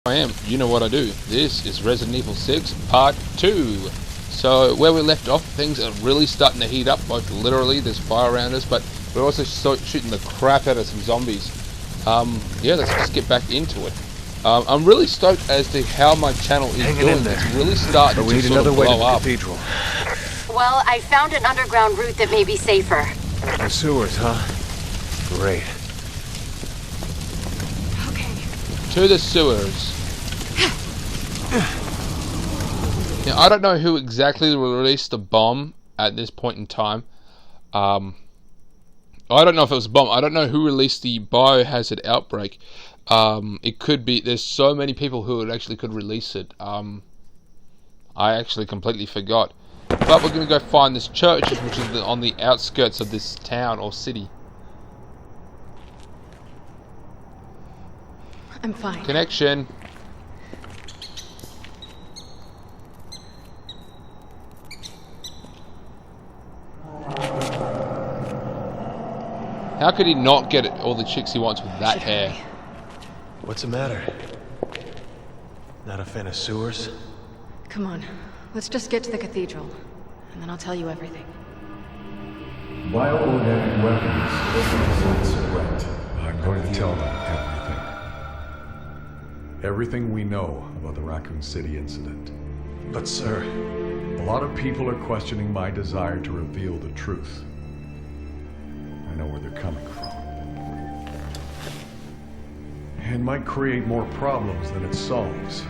I am. You know what I do. This is Resident Evil 6 Part 2. So, where we left off, things are really starting to heat up, both literally, there's fire around us, but we're also shooting the crap out of some zombies. Yeah, let's just get back into it. I'm really stoked as to how my channel is doing. It's really starting to sort of blow up. Cathedral. Well, I found an underground route that may be safer. The sewers, huh? Great. Okay. To the sewers. Now, I don't know who exactly released the bomb at this point in time. I don't know if it was a bomb. I don't know who released the biohazard outbreak. It could be. There's so many people who actually could release it. I actually completely forgot. But we're going to go find this church, which is on the outskirts of this town or city. I'm fine. Connection. How could he not get all the chicks he wants with that hair? What's the matter? Not a fan of sewers? Come on, let's just get to the cathedral, and then I'll tell you everything. Bioorganic weapons presents a threat. I'm going to tell them everything. Everything we know about the Raccoon City incident. But sir... A lot of people are questioning my desire to reveal the truth. I know where they're coming from. It might create more problems than it solves.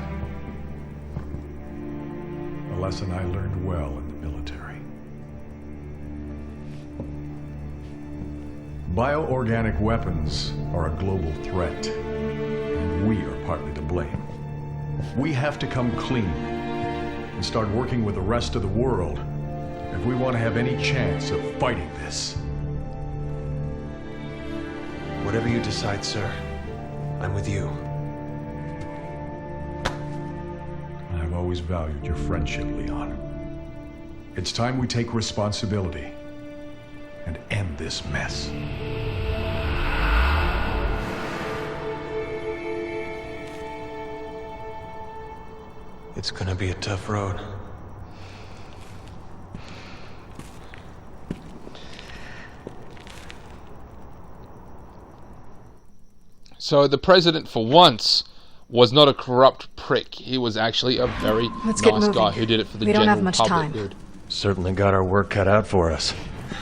A lesson I learned well in the military. Bioorganic weapons are a global threat, and we are partly to blame. We have to come clean and start working with the rest of the world if we want to have any chance of fighting this. Whatever you decide, sir, I'm with you. I've always valued your friendship, Leon. It's time we take responsibility and end this mess. It's gonna be a tough road. So the president, for once, was not a corrupt prick. He was actually a very nice guy who did it for the general public good. Certainly got our work cut out for us.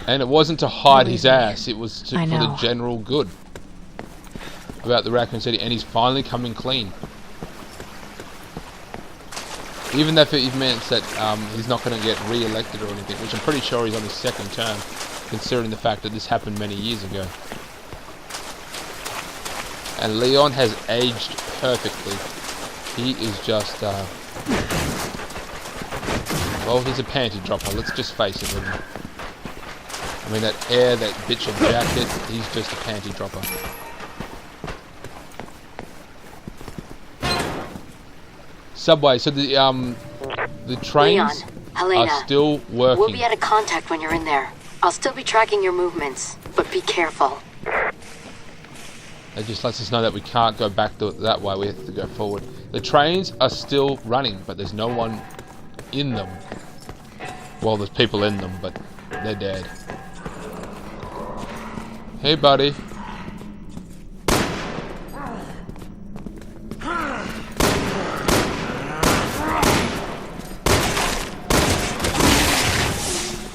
And it wasn't to hide his ass, it was for the general good. About the Raccoon City, and he's finally coming clean. Even if it meant that he's not going to get re-elected or anything, which I'm pretty sure he's on his second term, considering the fact that this happened many years ago. And Leon has aged perfectly. He is just, well, he's a panty dropper, let's just face it. I mean, that hair, that bitch of jacket, he's just a panty dropper. Subway, so the trains Helena, are still working. We'll be out of contact when you're in there. I'll still be tracking your movements, but be careful. It just lets us know that we can't go back that way, we have to go forward. The trains are still running, but there's no one in them. Well, there's people in them, but they're dead. Hey, buddy.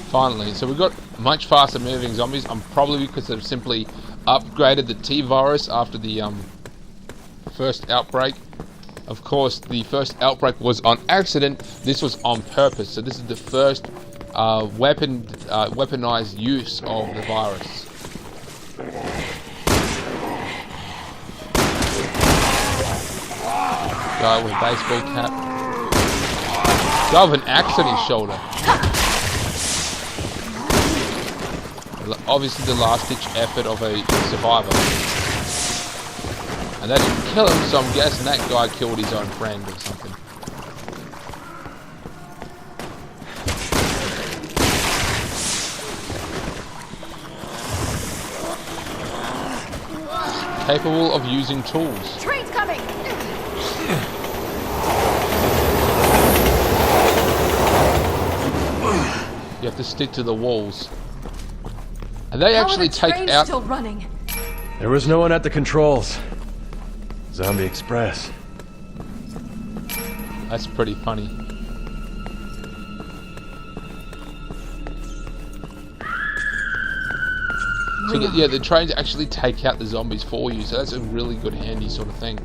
Finally, so we've got much faster moving zombies. Probably because they've simply upgraded the T-virus after the first outbreak. Of course, the first outbreak was on accident. This was on purpose. So this is the first weaponized use of the virus. Guy with a baseball cap. Guy with an axe on his shoulder. Obviously the last-ditch effort of a survivor. And that didn't kill him, so I'm guessing that guy killed his own friend or something. Capable of using tools. Train's coming! have to stick to the walls. And they How are actually the take trains out... still running? There was no one at the controls. Zombie Express. That's pretty funny. So yeah, the trains actually take out the zombies for you, so that's a really good handy sort of thing.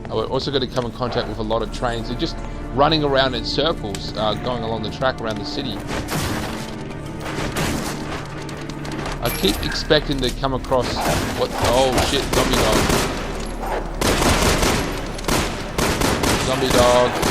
We're also going to come in contact with a lot of trains. They're just running around in circles, going along the track around the city. I keep expecting to come across what... Oh shit, zombie dog. Zombie dog.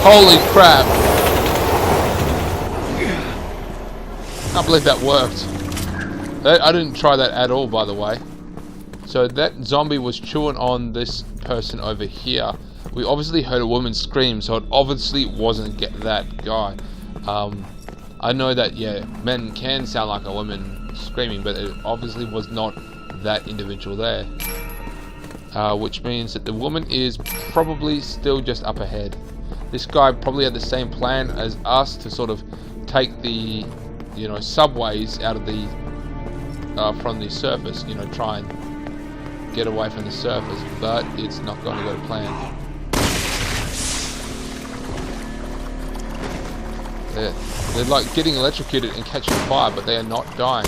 Holy crap! Can't believe that worked. I didn't try that at all, by the way. So that zombie was chewing on this person over here. We obviously heard a woman scream, so it obviously wasn't that guy. I know that, yeah, men can sound like a woman screaming, but it obviously was not that individual there. Which means that the woman is probably still just up ahead. This guy probably had the same plan as us to sort of take the, you know, subways out of the, from the surface, you know, try and get away from the surface, but it's not going to go to plan. They're like getting electrocuted and catching fire, but they are not dying.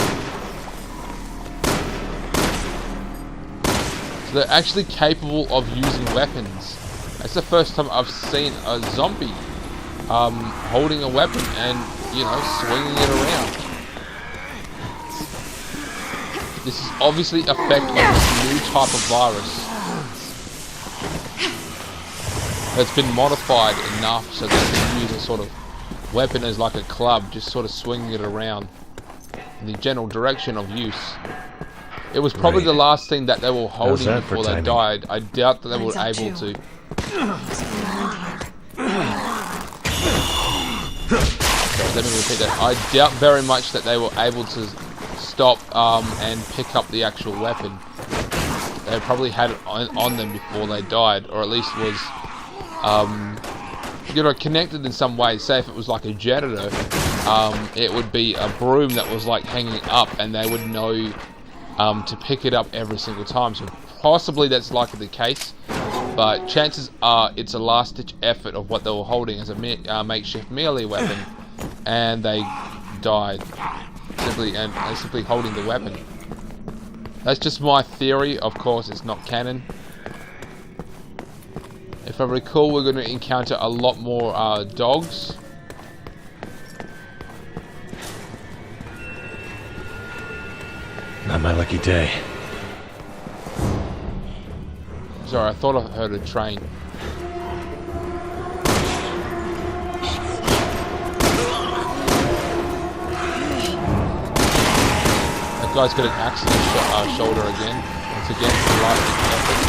So they're actually capable of using weapons. That's the first time I've seen a zombie holding a weapon and, you know, swinging it around. This is obviously effect of this new type of virus that's been modified enough so they can use a sort of weapon as like a club, just sort of swinging it around in the general direction of use. It was probably the last thing that they were holding before they died. I doubt that they were able to. Let me repeat that. I doubt very much that they were able to stop and pick up the actual weapon. They probably had it on them before they died, or at least was, you know, connected in some way. Say if it was like a janitor, it would be a broom that was like hanging up, and they would know to pick it up every single time. So possibly that's likely the case. But chances are it's a last-ditch effort of what they were holding as a makeshift melee weapon, and they died simply holding the weapon. That's just my theory. Of course, it's not canon. If I recall, we're going to encounter a lot more dogs. Not my lucky day. Sorry, I thought I heard a train. That guy's got an axe in his shoulder again. Once again, the last effort.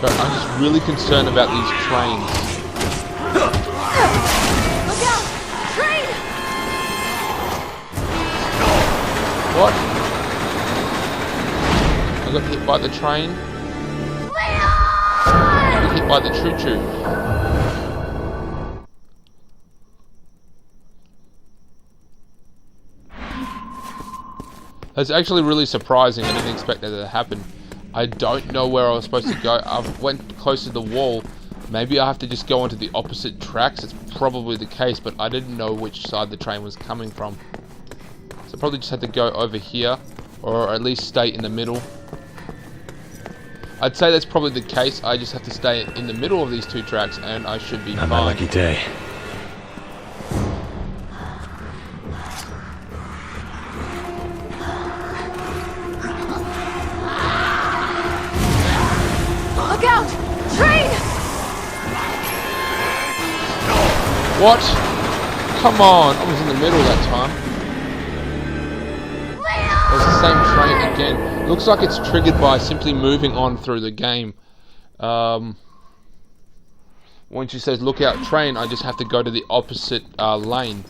So I'm just really concerned about these trains. Look out! Train! What? I got hit by the train? I got hit by the choo-choo. That's actually really surprising. I didn't expect that to happen. I don't know where I was supposed to go. I went close to the wall. Maybe I have to just go onto the opposite tracks. It's probably the case, but I didn't know which side the train was coming from. So probably just had to go over here, or at least stay in the middle. I'd say that's probably the case. I just have to stay in the middle of these two tracks and I should be Not fine. my lucky day. Look out! Train! What? Come on! I was in the middle that time. It was the same train again. Looks like it's triggered by simply moving on through the game. When she says look out train, I just have to go to the opposite lane.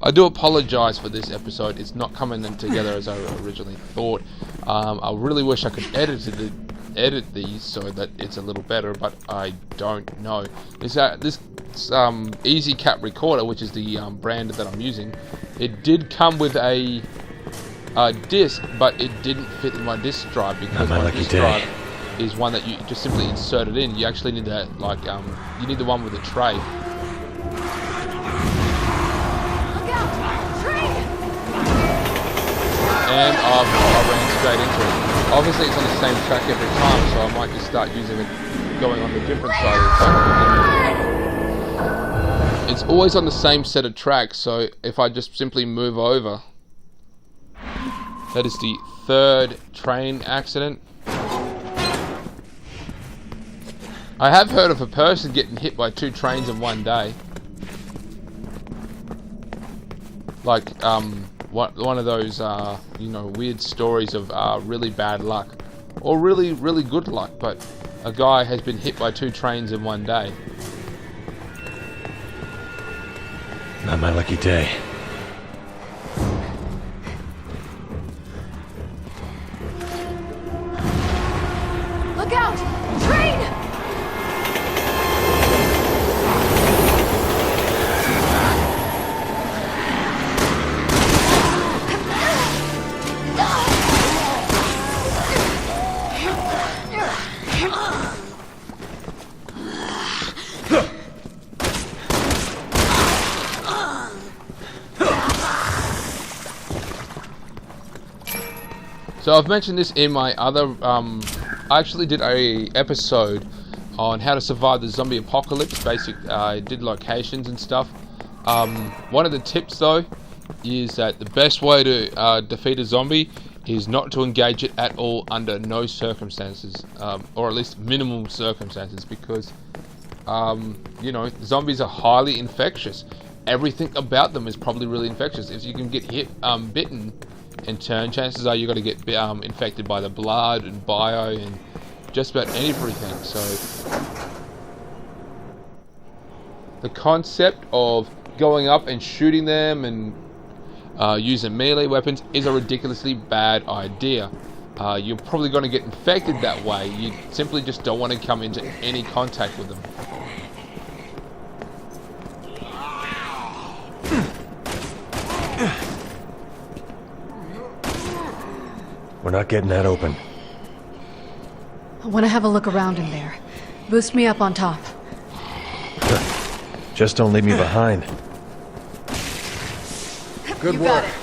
I do apologize for this episode. It's not coming together as I originally thought. I really wish I could edit these so that it's a little better, but I don't know. This Easy Cat recorder, which is the brand that I'm using, it did come with a disc, but it didn't fit in my disc drive because my disc drive is one that you just simply insert it in. You actually need that, like, you need the one with a tray. Look out! Train! And I ran straight into it. Obviously it's on the same track every time, so I might just start using it going on the different side of the track. It's always on the same set of tracks, so if I just simply move over. That is the third train accident. I have heard of a person getting hit by 2 trains in one day. Like, one of those, you know, weird stories of really bad luck. Or really, really good luck, but a guy has been hit by 2 trains in one day. Not my lucky day. Look out! Train! So I've mentioned this in my other, I actually did a episode on how to survive the zombie apocalypse. I did locations and stuff. One of the tips though is that the best way to defeat a zombie is not to engage it at all under no circumstances, or at least minimal circumstances, because you know, zombies are highly infectious. Everything about them is probably really infectious. If you can get hit, bitten and turn, chances are you're going to get infected by the blood and bio and just about everything. So the concept of going up and shooting them and using melee weapons is a ridiculously bad idea. You're probably going to get infected that way. You simply just don't want to come into any contact with them. We're not getting that open. I want to have a look around in there. Boost me up on top. Just don't leave me behind. Good work. Got it.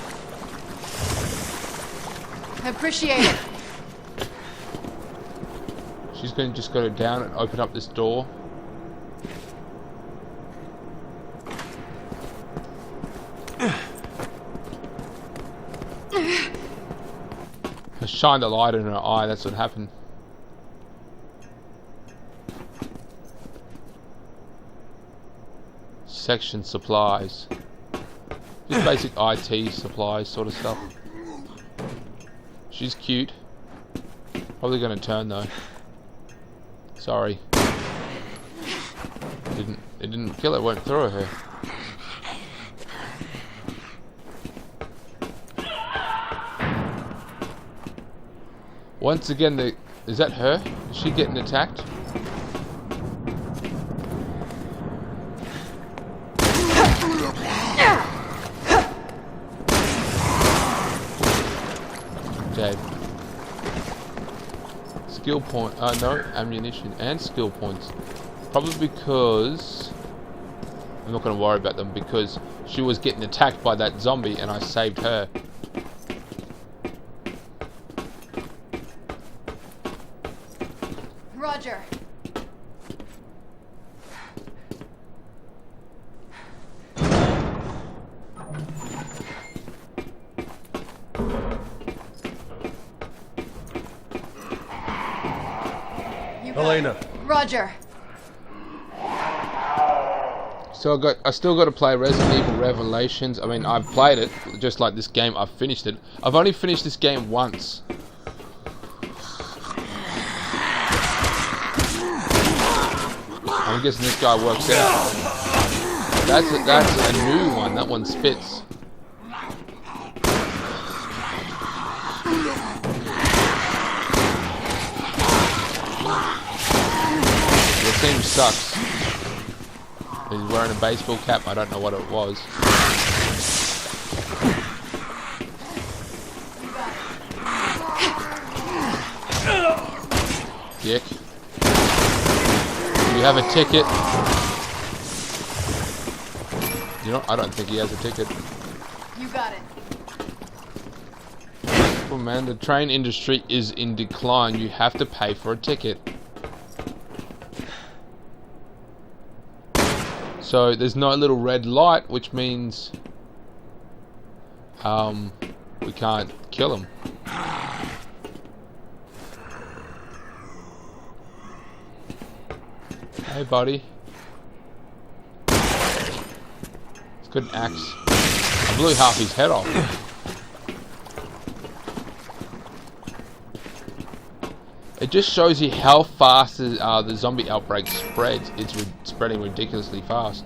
I appreciate it. She's going to just go down and open up this door. I shined a light in her eye, that's what happened. Section supplies. Just basic IT supplies sort of stuff. She's cute. Probably gonna turn though. Sorry. It didn't kill her, it went through her. Once again, is that her? Is she getting attacked? Dead. Skill point. No, ammunition and skill points. Probably because I'm not going to worry about them because she was getting attacked by that zombie and I saved her. Roger. Elena. Roger. So I still got to play Resident Evil Revelations. I mean, I've played it, just like this game, I've finished it. I've only finished this game once. I'm guessing this guy works out. That's a new one. That one spits. The team sucks. He's wearing a baseball cap. I don't know what it was. Dick. Do you have a ticket? You know, I don't think he has a ticket. You got it. Well, man, the train industry is in decline. You have to pay for a ticket. So there's no little red light, which means we can't kill him. Hey, buddy. It's got an axe. I blew half his head off. It just shows you how fast the zombie outbreak spreads. It's spreading ridiculously fast.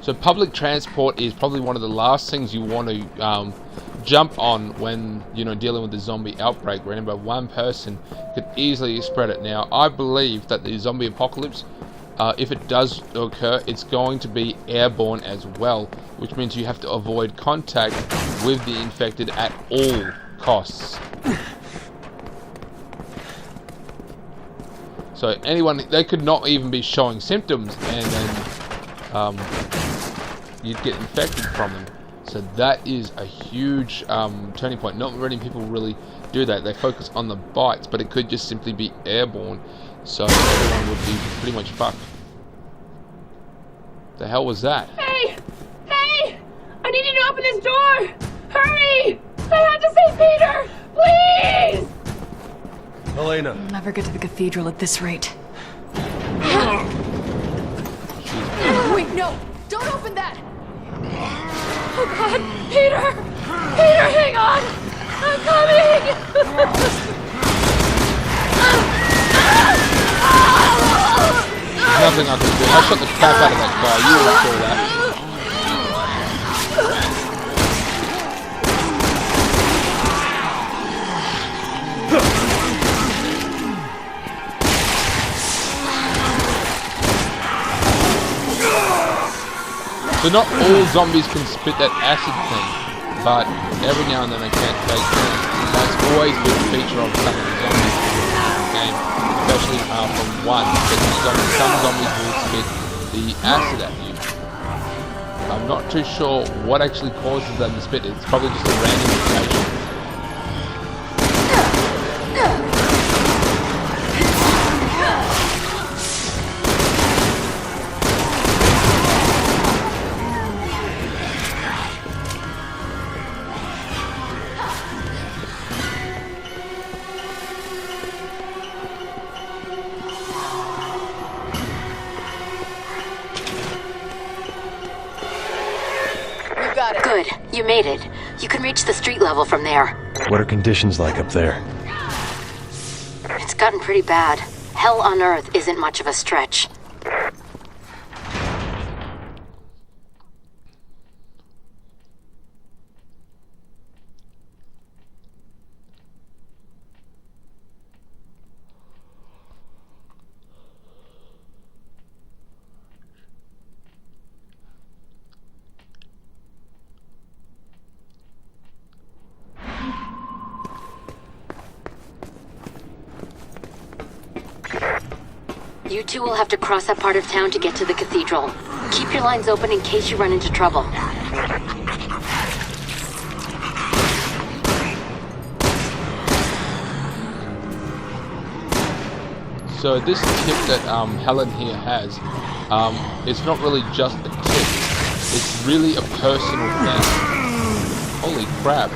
So public transport is probably one of the last things you want to jump on when dealing with the zombie outbreak. Remember, one person could easily spread it. Now, I believe that the zombie apocalypse, if it does occur, it's going to be airborne as well, which means you have to avoid contact with the infected at all costs. So anyone, they could not even be showing symptoms and then you'd get infected from them. So that is a huge turning point. Not many people really do that. They focus on the bites, but it could just simply be airborne. So everyone would be pretty much fucked. The hell was that? Hey! Hey! I need you to open this door! Hurry! I have to save Peter! Please! Elena. We'll never get to the cathedral at this rate. Wait, no! Don't open that! Oh God! Peter! Peter, hang on! I'm coming! There's nothing I can do. I shot the crap out of that guy. You all saw that. So not all zombies can spit that acid thing, but every now and then they can. That's always been a feature of some of the zombies in the game, especially from one. Some zombies will spit the acid at you. I'm not too sure what actually causes them to spit it. It's probably just a random mutation. Good. You made it. You can reach the street level from there. What are conditions like up there? It's gotten pretty bad. Hell on Earth isn't much of a stretch. You two will have to cross that part of town to get to the cathedral. Keep your lines open in case you run into trouble. So this tip that Helen here has, it's not really just a tip. It's really a personal thing. Holy crap.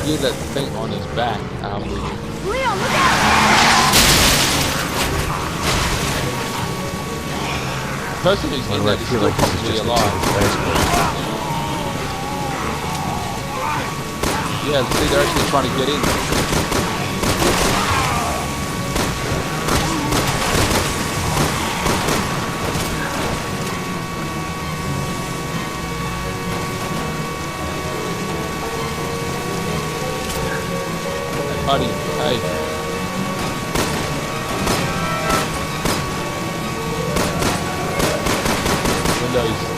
Yeah, that thing on his back. Leon, look out! The person who's in there is still probably alive. Yeah, see, they're actually trying to get in. Hey, buddy, hey.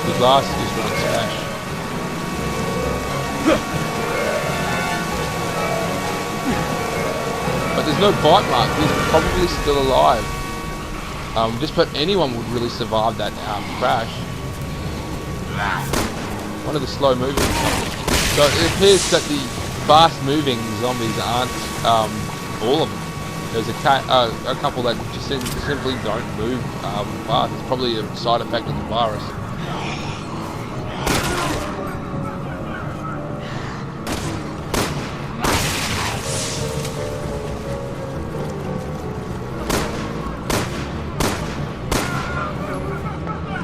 The glass is going to smash. But there's no bite mark. He's probably still alive. Just about anyone would really survive that crash. One of the slow moving. So it appears that the fast moving zombies aren't all of them. There's a couple that just simply don't move fast. It's probably a side effect of the virus.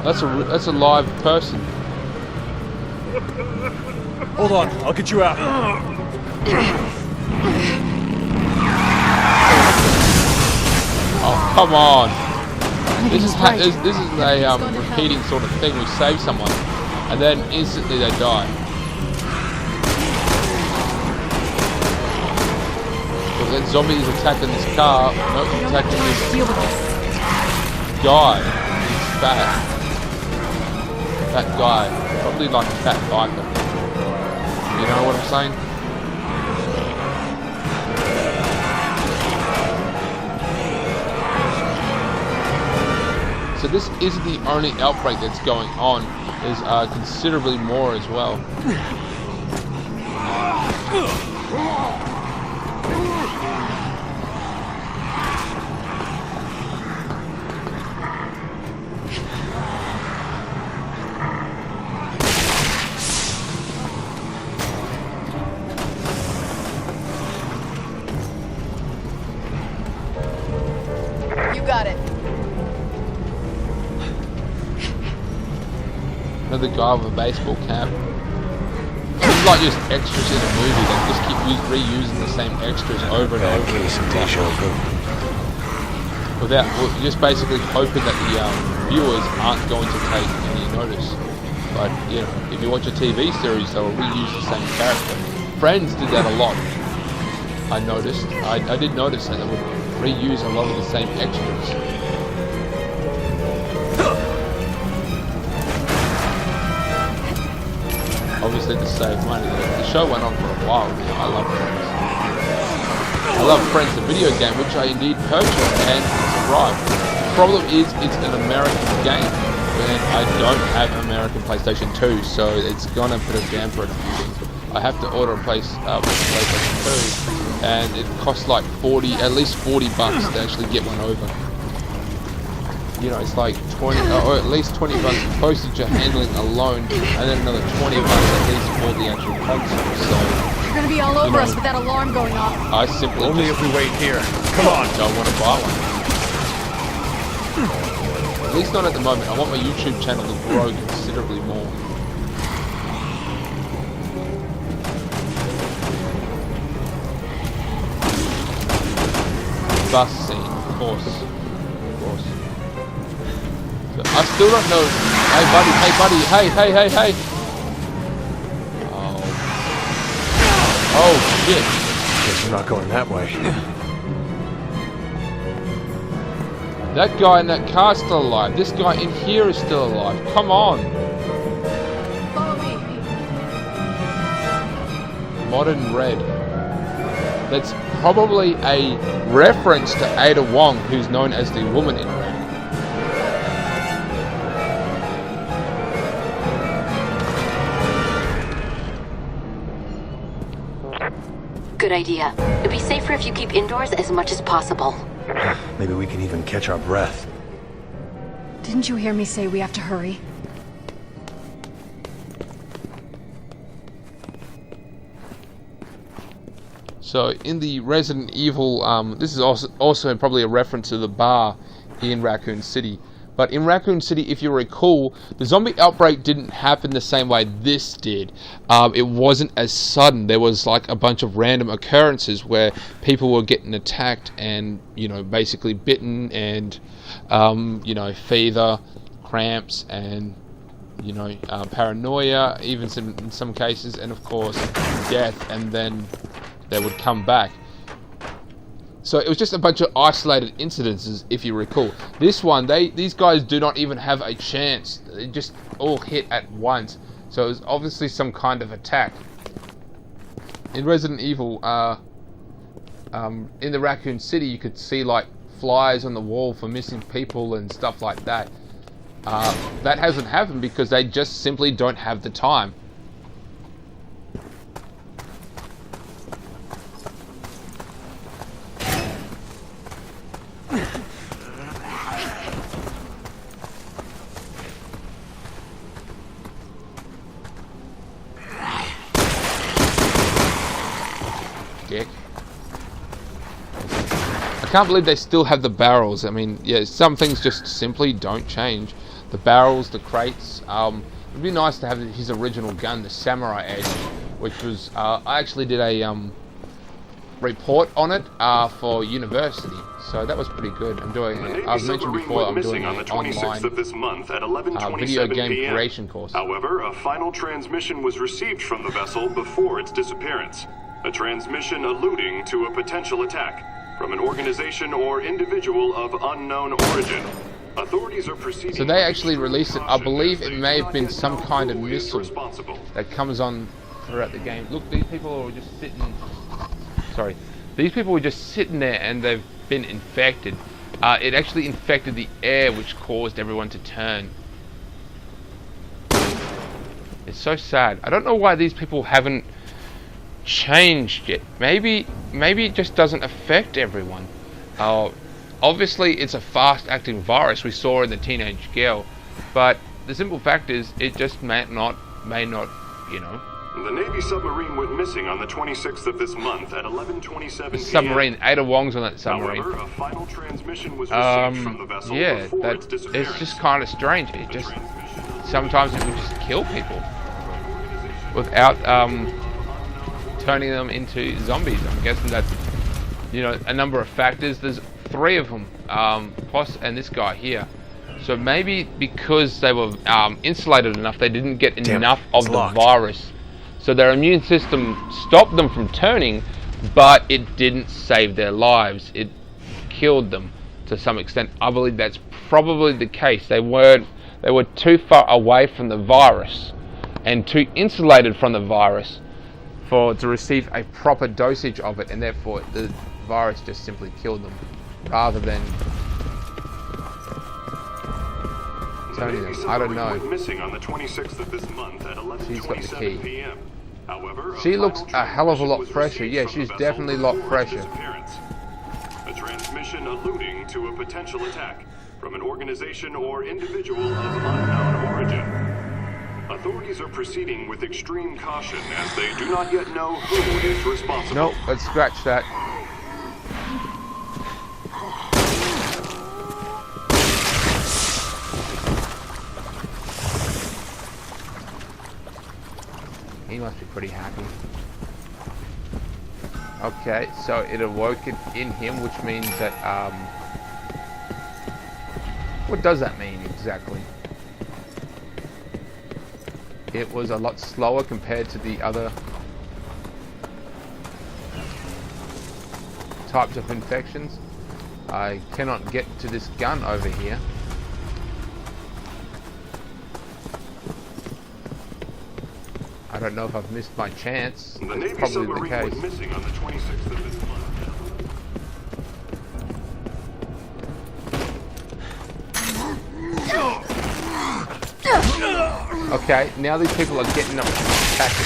That's a live person. Hold on, I'll get you out. Oh, come on. This is a repeating sort of thing. We save someone and then instantly they die. Well, that zombie is attacking this car. Nope, attacking this guy. He's fat. That guy, probably like a fat biker. You know what I'm saying? So this isn't the only outbreak that's going on. There's considerably more as well. Got it. Another guy with a baseball cap. It's like just extras in a movie. They just keep reusing the same extras over and over. Without just basically hoping that the viewers aren't going to take any notice. But you know, if you watch a TV series, they'll reuse the same character. Friends did that a lot. I noticed. I did notice that they would reuse a lot of the same extras. Obviously to save money. The show went on for a while. I love Friends. I love Friends, the video game, which I indeed purchased, and it's arrived. The problem is it's an American game, and I don't have an American PlayStation 2, so it's gonna put a damper on a few things. I have to order a PlayStation 2, and it costs like at least 40 bucks to actually get one over. You know, it's like 20, or at least 20 bucks postage and handling alone, and then another 20 bucks at least for the actual console. So You're gonna be all over us with that alarm going off. I simply Only if we wait here. Come on. don't want to buy one. At least not at the moment. I want my YouTube channel to grow considerably more. Bus scene, of course. So I still don't know. Hey buddy, hey. Oh shit. Guess we're not going that way. That guy in that car is still alive. This guy in here is still alive. Come on. Follow me. modern red. That's probably a reference to Ada Wong, who's known as the Woman in Red. Good idea. It'd be safer if you keep indoors as much as possible. Maybe we can even catch our breath. Didn't you hear me say we have to hurry? So in the Resident Evil, this is also probably a reference to the bar here in Raccoon City. But in Raccoon City, if you recall, the zombie outbreak didn't happen the same way this did. It wasn't as sudden. There was like a bunch of random occurrences where people were getting attacked and, you know, basically bitten and, you know, fever, cramps, and, you know, paranoia, even in some cases, and of course, death, and then they would come back. So it was just a bunch of isolated incidences, if you recall. This one, these guys do not even have a chance. They just all hit at once. So it was obviously some kind of attack. In Resident Evil, in the Raccoon City, you could see like flies on the wall for missing people and stuff like that. That hasn't happened because they just simply don't have the time. Dick. I can't believe they still have the barrels. I mean, yeah, some things just simply don't change. The barrels, the crates. It'd be nice to have his original gun, the Samurai Edge, which was I actually did a report on it for university, so that was pretty good. I'm doing it. I've mentioned before I'm doing an online of this month at 11:27 video game PM. creation course. However, a final transmission was received from the vessel before its disappearance. A transmission alluding to a potential attack from an organization or individual of unknown origin. Authorities are proceeding. So they actually released it. I believe it may have been some kind of missile that comes on throughout the game. Look, these people are just sitting. Sorry, these people were just sitting there and they've been infected. It actually infected the air, which caused everyone to turn. It's so sad. I don't know why these people haven't changed yet. Maybe it just doesn't affect everyone. Obviously, it's a fast-acting virus we saw in the teenage girl, but the simple fact is, it just may not, you know. The Navy submarine went missing on the 26th of this month at 11:27 p.m. Submarine, Ada Wong's on that submarine. However, a final transmission was received from the vessel yeah, before its it's disappearance. just kind of strange. It just sometimes it will just kill people without turning them into zombies. I'm guessing that's, you know, a number of factors. There's 3 of them, plus and this guy here. So maybe because they were insulated enough, they didn't get enough of the virus. So their immune system stopped them from turning, but it didn't save their lives. It killed them to some extent. I believe that's probably the case. They were too far away from the virus and too insulated from the virus to receive a proper dosage of it, and therefore the virus just simply killed them rather than turning them. I don't know. Missing on the 26th of this month at 11:27 p.m. However, she looks a hell of a lot fresher. Yeah, she's definitely a lot fresher. A transmission alluding to a potential attack from an organization or individual of unknown origin. Authorities are proceeding with extreme caution as they do not yet know who is responsible. Nope, let's scratch that. He must be pretty happy. Okay, so it awoke it in him, which means that, what does that mean exactly? It was a lot slower compared to the other types of infections. I cannot get to this gun over here. I don't know if I've missed my chance. The That's Navy probably the submarine case. was missing on the 26th of this month. Okay, now these people are getting up and attacking.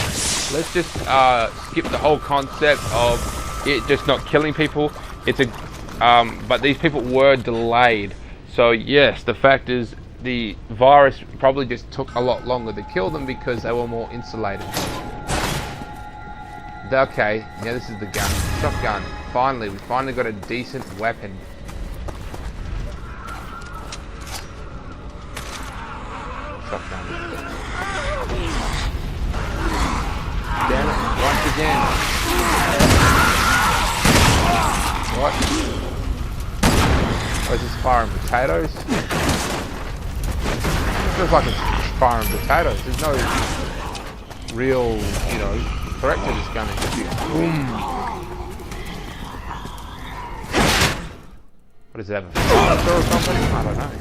Let's just skip the whole concept of it just not killing people. It's a, but these people were delayed. So yes, the fact is the virus probably just took a lot longer to kill them because they were more insulated. Okay, now this is the gun, shotgun. Finally, we finally got a decent weapon. Shotgun. Damn it, once again. What? Oh, is this firing potatoes? It feels like it's firing potatoes. There's no real, you know, threat to this gun. It's just boom. What is that? A fighter or something? I don't know.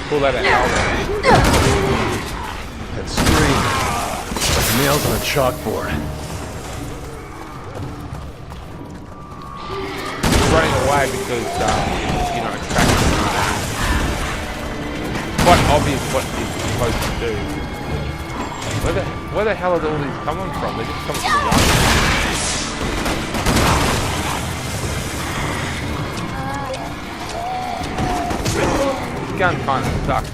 Pull that out. That scream. Like nails on a chalkboard. He's running away because, you know, attracting. Quite obvious what he's supposed to do. Where the hell are all these coming from? They're just coming from the right. This gun kind of sucks.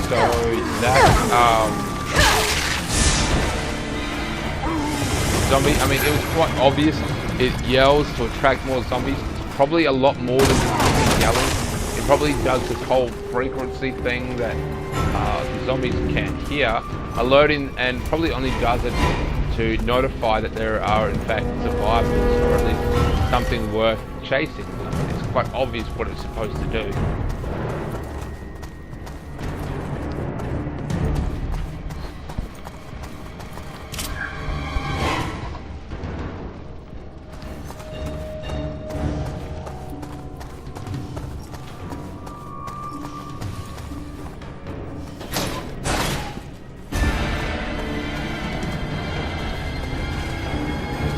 So that zombie, I mean, it was quite obvious. It yells to attract more zombies. Probably a lot more than just yelling. It probably does this whole frequency thing that the zombies can't hear, alerting, and probably only does it to notify that there are in fact survivors, or at least something worth chasing. It's quite obvious what it's supposed to do.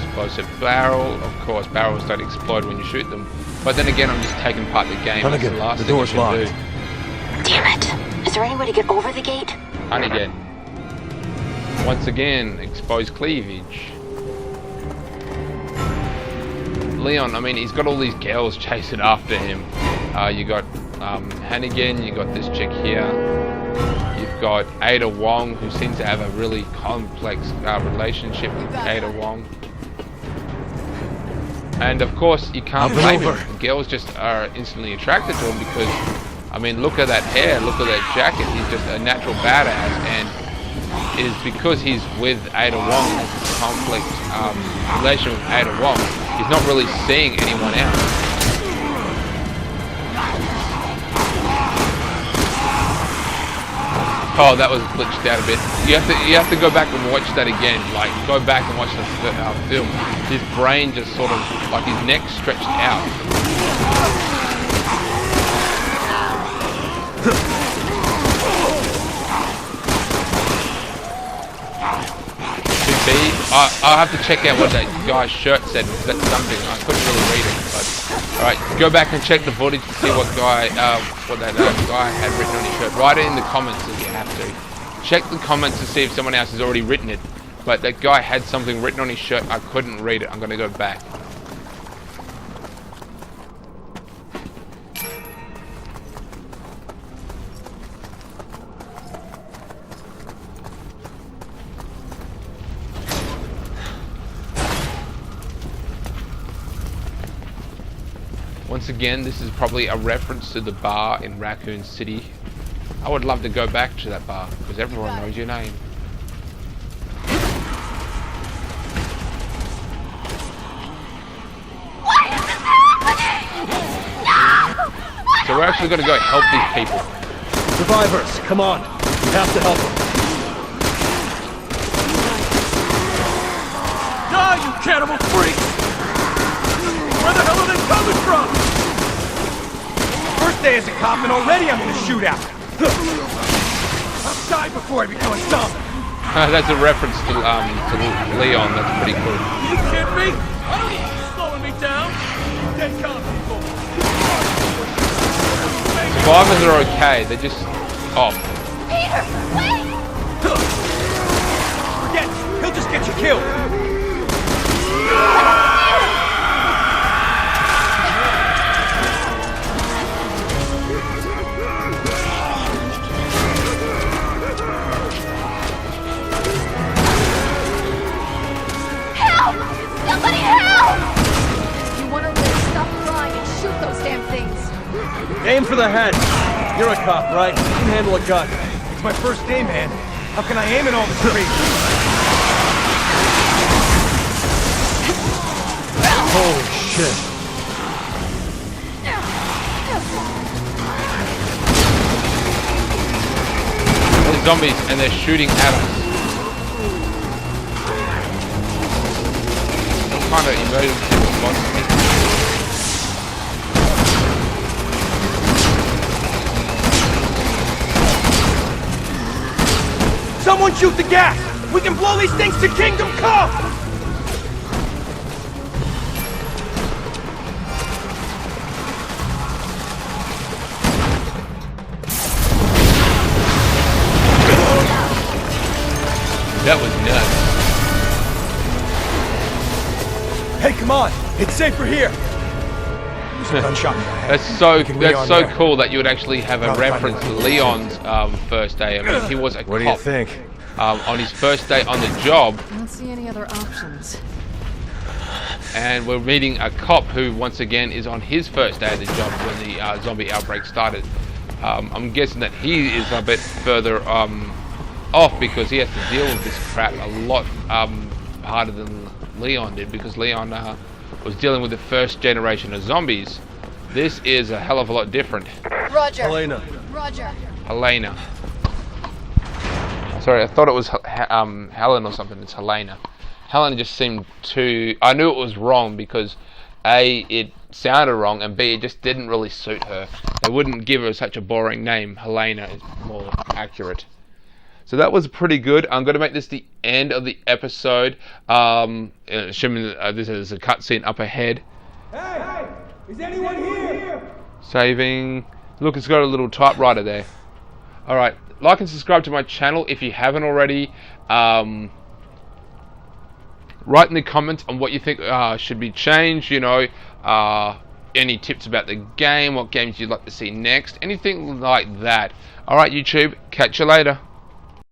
Explosive barrel, of course, barrels don't explode when you shoot them. But then again, I'm just taking part of the game. That's the last thing you should do. Damn it. Is there any way to get over the gate? And again. Once again, exposed cleavage. Leon, I mean, he's got all these girls chasing after him. You got Hannigan, you got this chick here. You've got Ada Wong, who seems to have a really complex relationship with Ada Wong. And of course, you can't blame him. The girls just are instantly attracted to him because, I mean, look at that hair, look at that jacket. He's just a natural badass, and it is because he's with Ada Wong, has this complex relation with Ada Wong. He's not really seeing anyone else. Oh, that was glitched out a bit. You have to go back and watch that again. Like, go back and watch the film. His brain just sort of, like his neck stretched out. I'll have to check out what that guy's shirt said, because that's something I couldn't really read it. But all right, go back and check the footage to see what that guy had written on his shirt. Write it in the comments if you have to. check the comments to see if someone else has already written it. But that guy had something written on his shirt. I couldn't read it. I'm gonna go back. Once again, this is probably a reference to the bar in Raccoon City. I would love to go back to that bar, because everyone knows your name. What is happening? No! So we're actually going to go help these people. Survivors, come on. We have to help them. Die, you cannibal freaks! Where the hell are they coming from? First day as a cop and already I'm in a shootout. I'll die before I become a zombie. That's a reference to Leon. That's pretty cool. You kidding me? I don't need you slowing me down. Dead cop people. Survivors are okay. They're just off. Peter, wait! Forget it. He'll just get you killed. Help! Somebody help! You want to live, stop crying and shoot those damn things. Aim for the head. You're a cop, right? You can handle a gun. It's my first day, man. How can I aim in all this crazy? Holy shit. There's zombies and they're shooting at us. Some kind of emergency response. Someone shoot the gas! We can blow these things to Kingdom Come! That was nuts. Hey, come on! It's safer here! There's a gunshot in the head. That's so We can Leon there. cool that you would actually have a Probably reference to find my Leon's first day. I mean, he was a What do you cop think? on his first day on the job, I don't see any other options. and we're meeting a cop who, once again, is on his first day of the job when the zombie outbreak started. I'm guessing that he is a bit further off because he has to deal with this crap a lot harder than Leon did, because Leon was dealing with the first generation of zombies. This is a hell of a lot different. Roger. Helena. Roger. Helena. Sorry, I thought it was Helen or something. It's Helena. Helen just seemed too... I knew it was wrong because A, it sounded wrong, and B, it just didn't really suit her. They wouldn't give her such a boring name. Helena is more accurate. So that was pretty good. I'm going to make this the end of the episode. Assuming that this is a cutscene up ahead. Hey! Is anyone here? Saving. Look, it's got a little typewriter there. Alright, like and subscribe to my channel if you haven't already. Write in the comments on what you think should be changed, you know. Any tips about the game, what games you'd like to see next, anything like that. Alright, YouTube, catch you later.